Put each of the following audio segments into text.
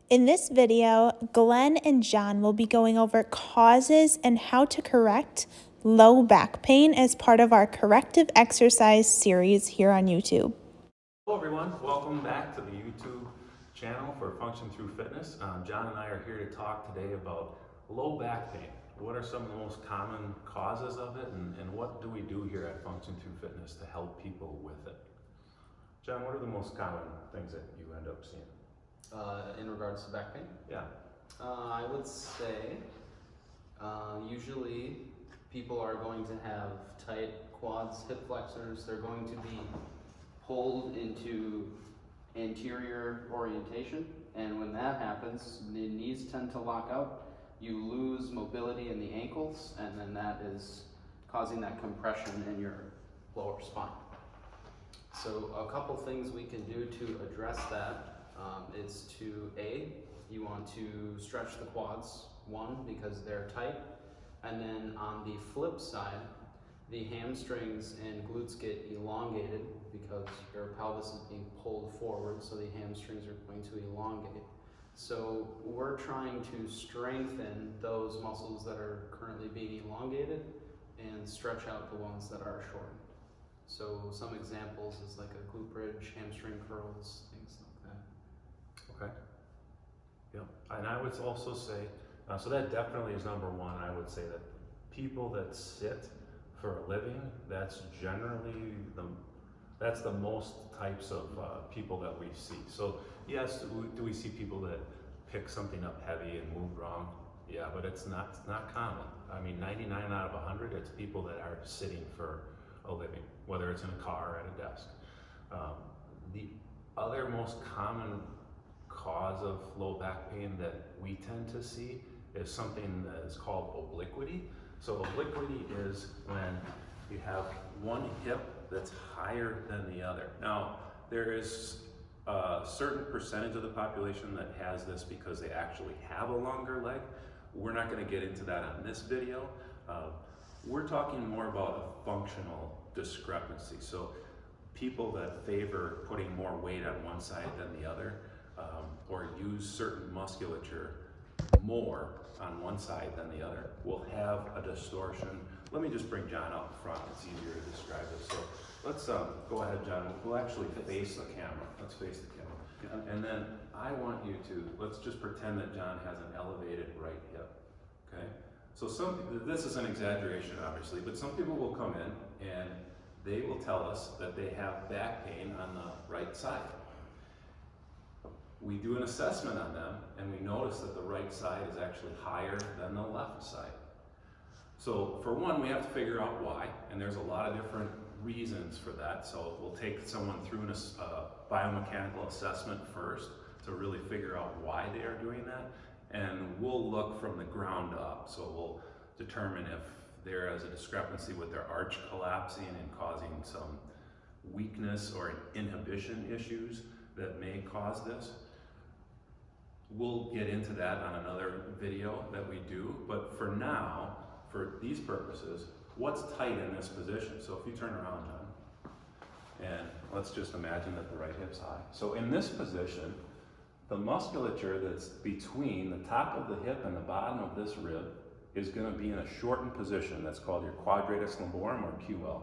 In this video, Glen and John will be going over causes and how to correct low back pain as part of our corrective exercise series here on YouTube. Hello everyone, welcome back to the YouTube channel for Function Thru Fitness. John and I are here to talk today about low back pain. What are some of the most common causes of it, and what do we do here at Function Thru Fitness to help people with it? John, what are the most common things that you end up seeing? In regards to back pain? Yeah. I would say usually people are going to have tight quads, hip flexors. They're going to be pulled into anterior orientation, and when that happens, the knees tend to lock out. You lose mobility in the ankles, and then that is causing that compression in your lower spine. So a couple things we can do to address that is to you want to stretch the quads, one, because they're tight, and then on the flip side, the hamstrings and glutes get elongated because your pelvis is being pulled forward, so the hamstrings are going to elongate. So we're trying to strengthen those muscles that are currently being elongated and stretch out the ones that are shortened. So some examples is like a glute bridge, hamstring curls, things like that. Okay. Yeah, and I would also say, so that definitely is number one. I would say that people that sit for a living, that's generally that's the most types of people that we see. So yes, do we see people that pick something up heavy and move wrong? Yeah, but it's not common. I mean, 99 out of 100, it's people that are sitting for a living, whether it's in a car or at a desk. The other most common cause of low back pain that we tend to see is something that is called obliquity. So obliquity is when you have one hip that's higher than the other. Now, there is a certain percentage of the population that has this because they actually have a longer leg. We're not going to get into that on this video. We're talking more about a functional discrepancy. So people that favor putting more weight on one side than the other, or use certain musculature more on one side than the other, will have a distortion. Let me just bring John up front. It's easier to describe this. So let's go ahead, John. We'll actually face the camera. Let's face the camera. And then I want you to, let's just pretend that John has an elevated right hip, okay? So this is an exaggeration, obviously, but some people will come in and they will tell us that they have back pain on the right side. We do an assessment on them and we notice that the right side is actually higher than the left side. So for one, we have to figure out why, and there's a lot of different reasons for that. So we'll take someone through a biomechanical assessment first to really figure out why they are doing that, and we'll look from the ground up. So we'll determine if there is a discrepancy with their arch collapsing and causing some weakness or inhibition issues that may cause this. We'll get into that on another video that we do, but for now, for these purposes, what's tight in this position? So if you turn around, John, and let's just imagine that the right hip's high. So in this position, the musculature that's between the top of the hip and the bottom of this rib is going to be in a shortened position. That's called your quadratus lumborum, or QL.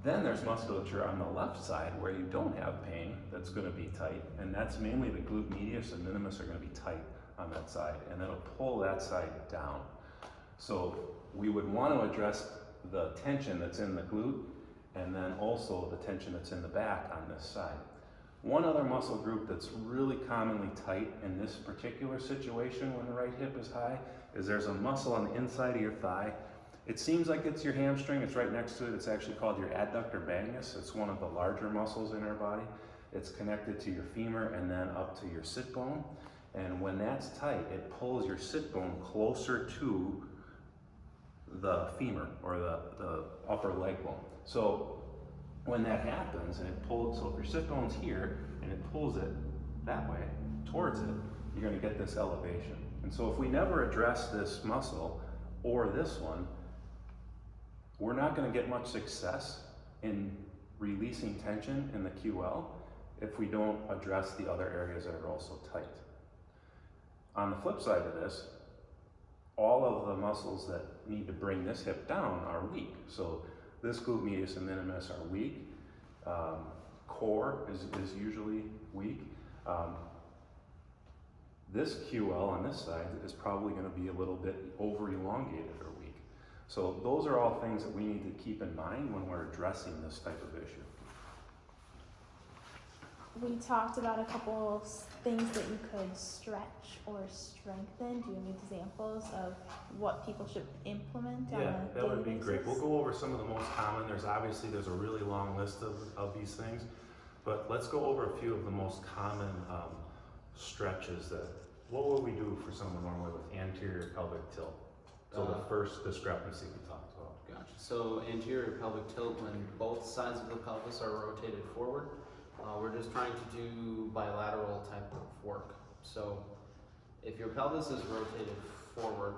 Then there's musculature on the left side where you don't have pain that's going to be tight, and that's mainly the glute medius and minimus are going to be tight on that side, and it'll pull that side down. So we would want to address the tension that's in the glute and then also the tension that's in the back on this side. One other muscle group that's really commonly tight in this particular situation when the right hip is high is there's a muscle on the inside of your thigh. It seems like it's your hamstring. It's right next to it. It's actually called your adductor magnus. It's one of the larger muscles in our body. It's connected to your femur and then up to your sit bone. And when that's tight, it pulls your sit bone closer to the femur, or the upper leg bone. So when that happens and it pulls, so if your sit bone's here and it pulls it that way towards it, you're going to get this elevation. And so if we never address this muscle or this one, we're not going to get much success in releasing tension in the QL, if we don't address the other areas that are also tight. On the flip side of this, all of the muscles that need to bring this hip down are weak. So this glute medius and minimus are weak. Core is usually weak. This QL on this side is probably going to be a little bit over elongated or weak. So those are all things that we need to keep in mind when we're addressing this type of issue. We talked about a couple things that you could stretch or strengthen. Do you have examples of what people should implement on a Yeah, that would be daily great. basis? We'll go over some of the most common. There's a really long list of these things, but let's go over a few of the most common stretches. What would we do for someone normally with anterior pelvic tilt? So the first discrepancy we talked about. Gotcha. So anterior pelvic tilt, when both sides of the pelvis are rotated forward. We're just trying to do bilateral type of work. So if your pelvis is rotated forward,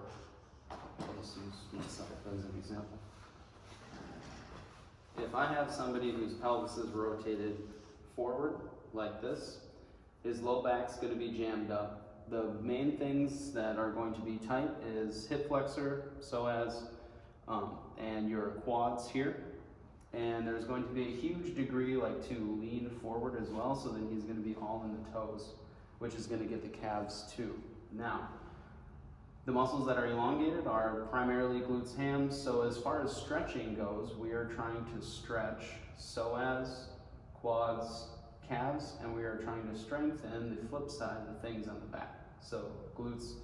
I'll just use myself as an example. If I have somebody whose pelvis is rotated forward like this, his low back's going to be jammed up. The main things that are going to be tight is hip flexor, psoas, and your quads here. And there's going to be a huge degree to lean forward as well, so then he's going to be all in the toes, which is going to get the calves too. Now, the muscles that are elongated are primarily glutes, hams. So as far as stretching goes, we are trying to stretch psoas, quads, calves, and we are trying to strengthen the flip side, the things on the back. So glutes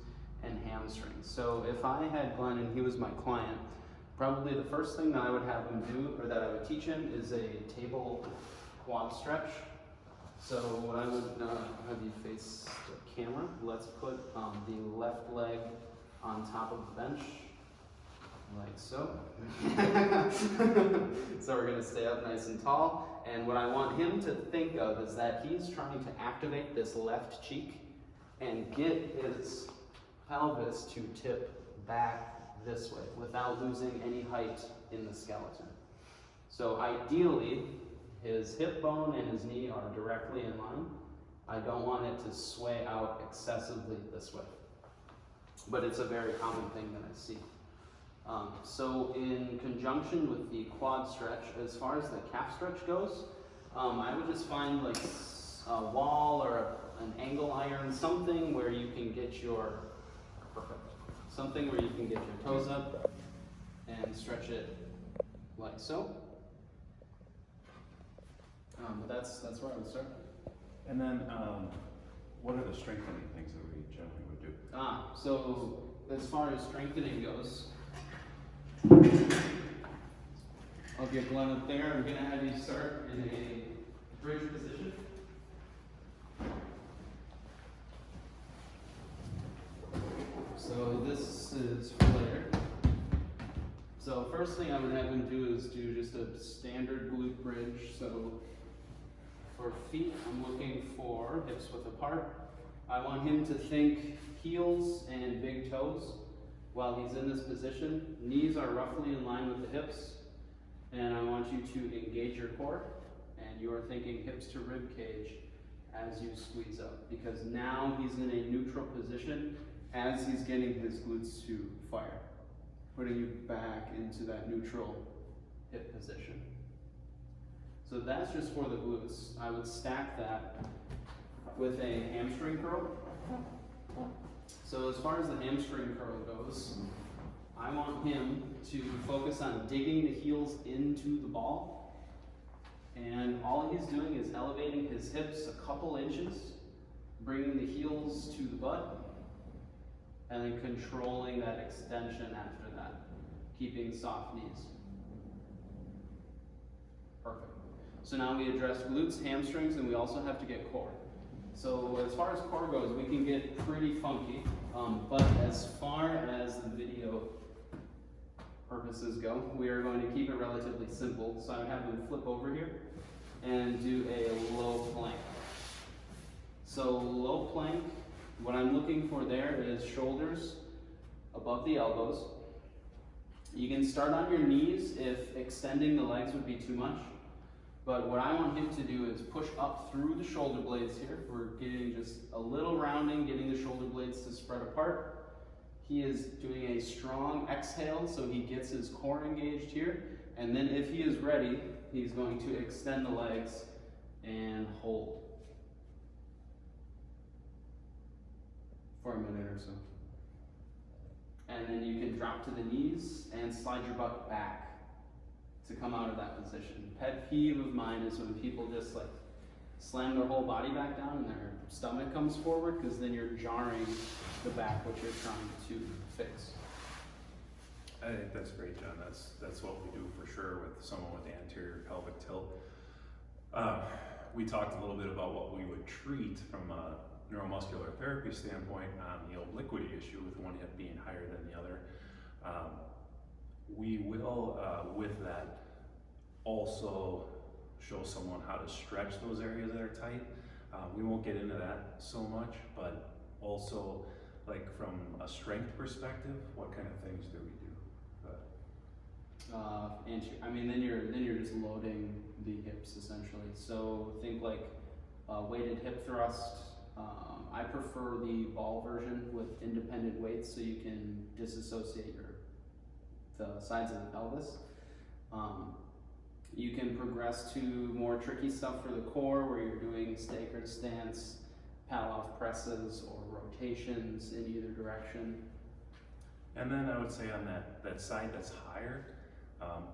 and hamstrings. So if I had Glenn and he was my client, probably the first thing that I would have him do, or that I would teach him, is a table quad stretch. So what I would have you face the camera. Let's put the left leg on top of the bench, like so. So we're gonna stay up nice and tall. And what I want him to think of is that he's trying to activate this left cheek and get his pelvis to tip back this way without losing any height in the skeleton. So ideally, his hip bone and his knee are directly in line. I don't want it to sway out excessively this way. But it's a very common thing that I see. So in conjunction with the quad stretch, as far as the calf stretch goes, I would just find a wall or an angle iron, something where you can get your toes up and stretch it like so. But that's where I would start. And then, what are the strengthening things that we generally would do? So as far as strengthening goes, I'll get Glenn up there. I'm gonna have you start in a bridge position. So this is for later. So first thing I would have him do is do just a standard glute bridge. So for feet, I'm looking for hips width apart. I want him to think heels and big toes while he's in this position. Knees are roughly in line with the hips. And I want you to engage your core. And you are thinking hips to rib cage as you squeeze up. Because now he's in a neutral position as he's getting his glutes to fire, putting you back into that neutral hip position. So that's just for the glutes. I would stack that with a hamstring curl. So as far as the hamstring curl goes, I want him to focus on digging the heels into the ball. And all he's doing is elevating his hips a couple inches, bringing the heels to the butt, and then controlling that extension after that, keeping soft knees. Perfect. So now we address glutes, hamstrings, and we also have to get core. So as far as core goes, we can get pretty funky, but as far as the video purposes go, we are going to keep it relatively simple. So I would have them flip over here and do a low plank. So low plank, what I'm looking for there is shoulders above the elbows. You can start on your knees if extending the legs would be too much. But what I want him to do is push up through the shoulder blades here. We're getting just a little rounding, getting the shoulder blades to spread apart. He is doing a strong exhale, so he gets his core engaged here. And then if he is ready, he's going to extend the legs and hold for a minute or so. And then you can drop to the knees and slide your butt back to come out of that position. Pet peeve of mine is when people just like slam their whole body back down and their stomach comes forward, because then you're jarring the back, which you're trying to fix. I think that's great, John. That's what we do for sure with someone with anterior pelvic tilt. We talked a little bit about what we would treat from a neuromuscular therapy standpoint on the obliquity issue, with one hip being higher than the other. We will, with that, also show someone how to stretch those areas that are tight. We won't get into that so much, but also, like from a strength perspective, what kind of things do we do? I mean, then you're just loading the hips essentially. So think like weighted hip thrust. I prefer the ball version with independent weights, so you can disassociate the sides of the pelvis. You can progress to more tricky stuff for the core, where you're doing staggered stance, pal-off presses, or rotations in either direction. And then I would say on that side that's higher,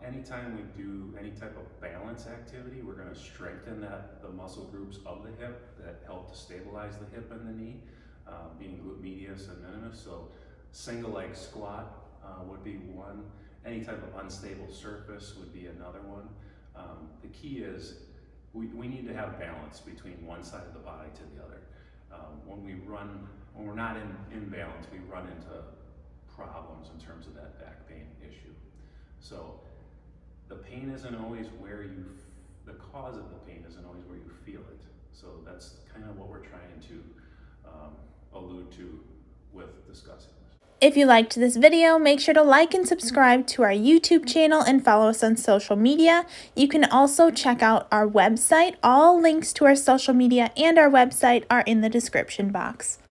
anytime we do any type of balance activity, we're going to strengthen the muscle groups of the hip that help to stabilize the hip and the knee, being glute medius and minimus. So single leg squat would be one. Any type of unstable surface would be another one. The key is we need to have balance between one side of the body to the other. When we're not in balance, we run into problems in terms of that back pain issue. So the pain isn't always the cause of the pain isn't always where you feel it. So that's kind of what we're trying to allude to with discussing this. If you liked this video, make sure to like and subscribe to our YouTube channel and follow us on social media. You can also check out our website. All links to our social media and our website are in the description box.